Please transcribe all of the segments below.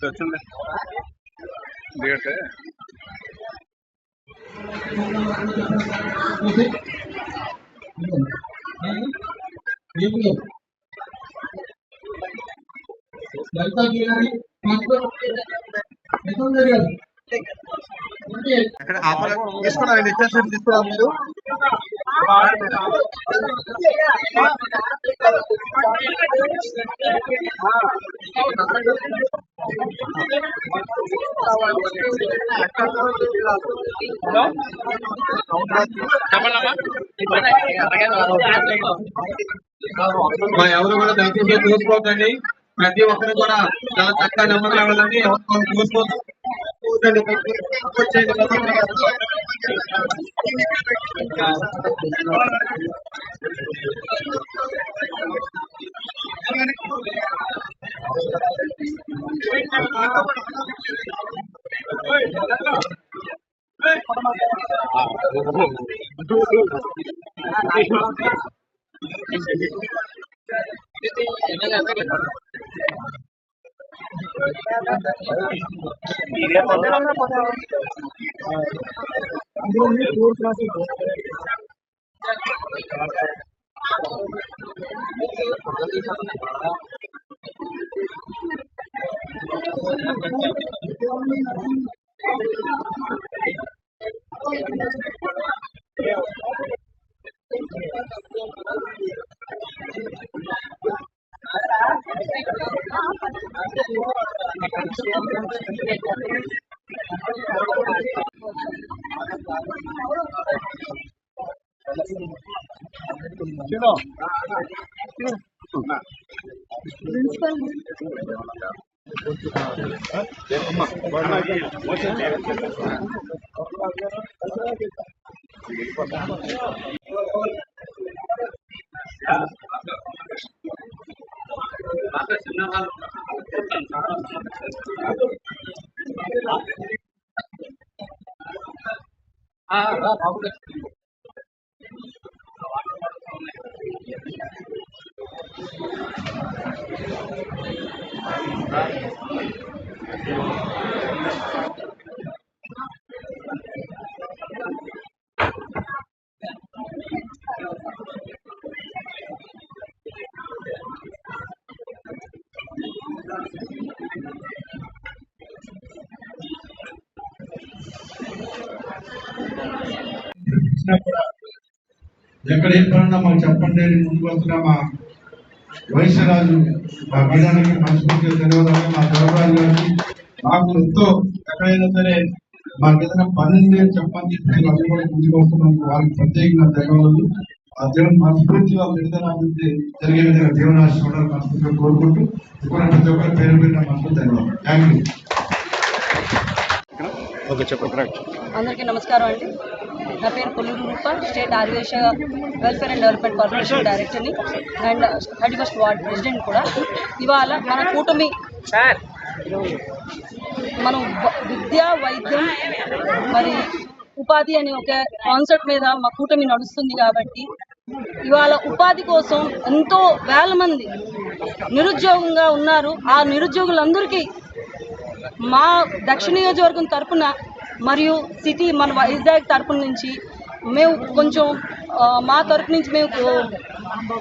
వచ్చింది దిగట్టే తీసుకోండి తీసుకోవడం మీరు ఎవరు కూడా దయచేసి చూసుకోవద్దండి. ప్రతి ఒక్కరు కూడా చాలా చక్కగా నెమ్మదిగా వెళ్ళండి. చూసుకోవద్దు. ఎక్కడ ఏం పనున్నా మాకు చెప్పండి అని ముందుకు వస్తున్నా మా వైశ్యరాజు మా గీడానికి మనస్ఫూర్తిగా ధన్యవాదాలు. మా గౌరవరాజు గారికి మాకు ఎంతో ఎక్కడైనా సరే మాకు ఏదైనా పని చెప్పండి వాళ్ళు కూడా ముందుకు వస్తున్నాం. వాళ్ళకి ప్రత్యేకంగా ధన్యవాదాలు. ఆ దేవుని మనస్ఫూర్తిగా విడుదల జరిగే విధంగా దేవుని ఆశీర్వాదాలు మనస్ఫూర్తిగా కోరుకుంటూ ఇప్పుడు ప్రతి ఒక్కరి పేరు పేరు మనస్ఫూర్తి ధన్యవాదాలు. Thank you. అందరికీ నమస్కారం అండి. నా పేరు పుల్లూరు రూప, స్టేట్ ఆదివేశ వెల్ఫేర్ అండ్ డెవలప్మెంట్ కార్పొరేషన్ డైరెక్టర్ని అండ్ 31st వార్డ్ ప్రెసిడెంట్ కూడా. ఇవాళ మన కూటమి మనం విద్య, వైద్యం, మరి ఉపాధి అనే ఒక కాన్సెప్ట్ మీద మా కూటమి నడుస్తుంది కాబట్టి ఇవాళ ఉపాధి కోసం ఎంతో వేల మంది నిరుద్యోగంగా ఉన్నారు. ఆ నిరుద్యోగులందరికీ మా దక్షిణ నియోజకవర్గం తరఫున మరియు సిటీ మన వైజాగ్ తరఫున నుంచి మేము కొంచెం మా తరఫు నుంచి మేము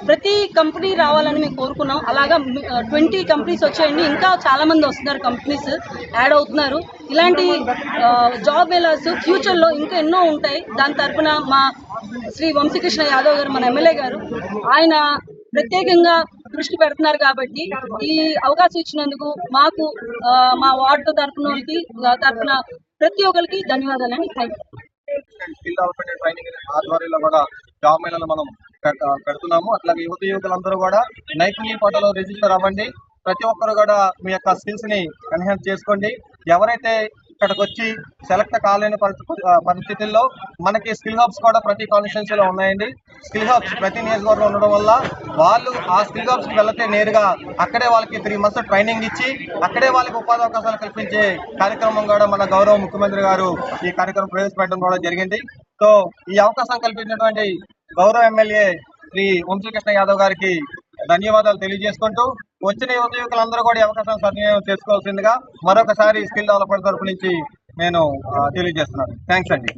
ప్రతి కంపెనీ రావాలని మేము కోరుకున్నాం. అలాగా 20 కంపెనీస్ వచ్చాయండి. ఇంకా చాలామంది వస్తున్నారు, కంపెనీస్ యాడ్ అవుతున్నారు. ఇలాంటి జాబ్ మేళాస్ ఫ్యూచర్లో ఇంకా ఎన్నో ఉంటాయి. దాని తరఫున మా శ్రీ వంశీకృష్ణ యాదవ్ గారు, మన ఎమ్మెల్యే గారు, ఆయన ప్రత్యేకంగా దృష్టి పెడుతున్నారు. కాబట్టి ఈ అవకాశం ఇచ్చినందుకు మాకు మా వార్డు తరఫున ప్రతి ఒక్కరికి ధన్యవాదాలండి. స్కిల్ డెవలప్మెంట్ ట్రైనింగ్ ఆధ్వర్యంలో కూడా జాబ్ మేళాలు మనం పెడుతున్నాము. అట్లాగే యువకులందరూ కూడా నైపుణ్య పోర్టల్లో రిజిస్టర్ అవ్వండి. ప్రతి ఒక్కరు కూడా మీ యొక్క స్కిల్స్ ని ఎన్హాన్స్ చేసుకోండి. ఎవరైతే ఇక్కడికి వచ్చి సెలెక్ట్ కాలేని పరిస్థితుల్లో మనకి స్కిల్ హబ్స్ కూడా ప్రతి కాన్స్టిట్యున్సీలో ఉన్నాయండి. స్కిల్ హబ్స్ ప్రతి నియోజకవర్గంలో ఉండడం వల్ల వాళ్ళు ఆ స్కిల్ హబ్స్ కి వెళ్తే నేరుగా అక్కడే వాళ్ళకి 3 months ట్రైనింగ్ ఇచ్చి అక్కడే వాళ్ళకి ఉపాధి అవకాశాలు కల్పించే కార్యక్రమం కూడా మన గౌరవ ముఖ్యమంత్రి గారు ఈ కార్యక్రమం ప్రవేశపెట్టడం కూడా జరిగింది. సో ఈ అవకాశం కల్పించినటువంటి గౌరవ ఎమ్మెల్యే శ్రీ వంశీకృష్ణ యాదవ్ గారికి ధన్యవాదాలు తెలియజేసుకుంటూ వచ్చిన యువకులందరూ కూడా ఈ అవకాశం సద్వినియోగం చేసుకోవాల్సిందిగా మరొకసారి స్కిల్ డెవలప్మెంట్ తరఫు నుంచి నేను తెలియజేస్తున్నాను. థ్యాంక్స్ అండి.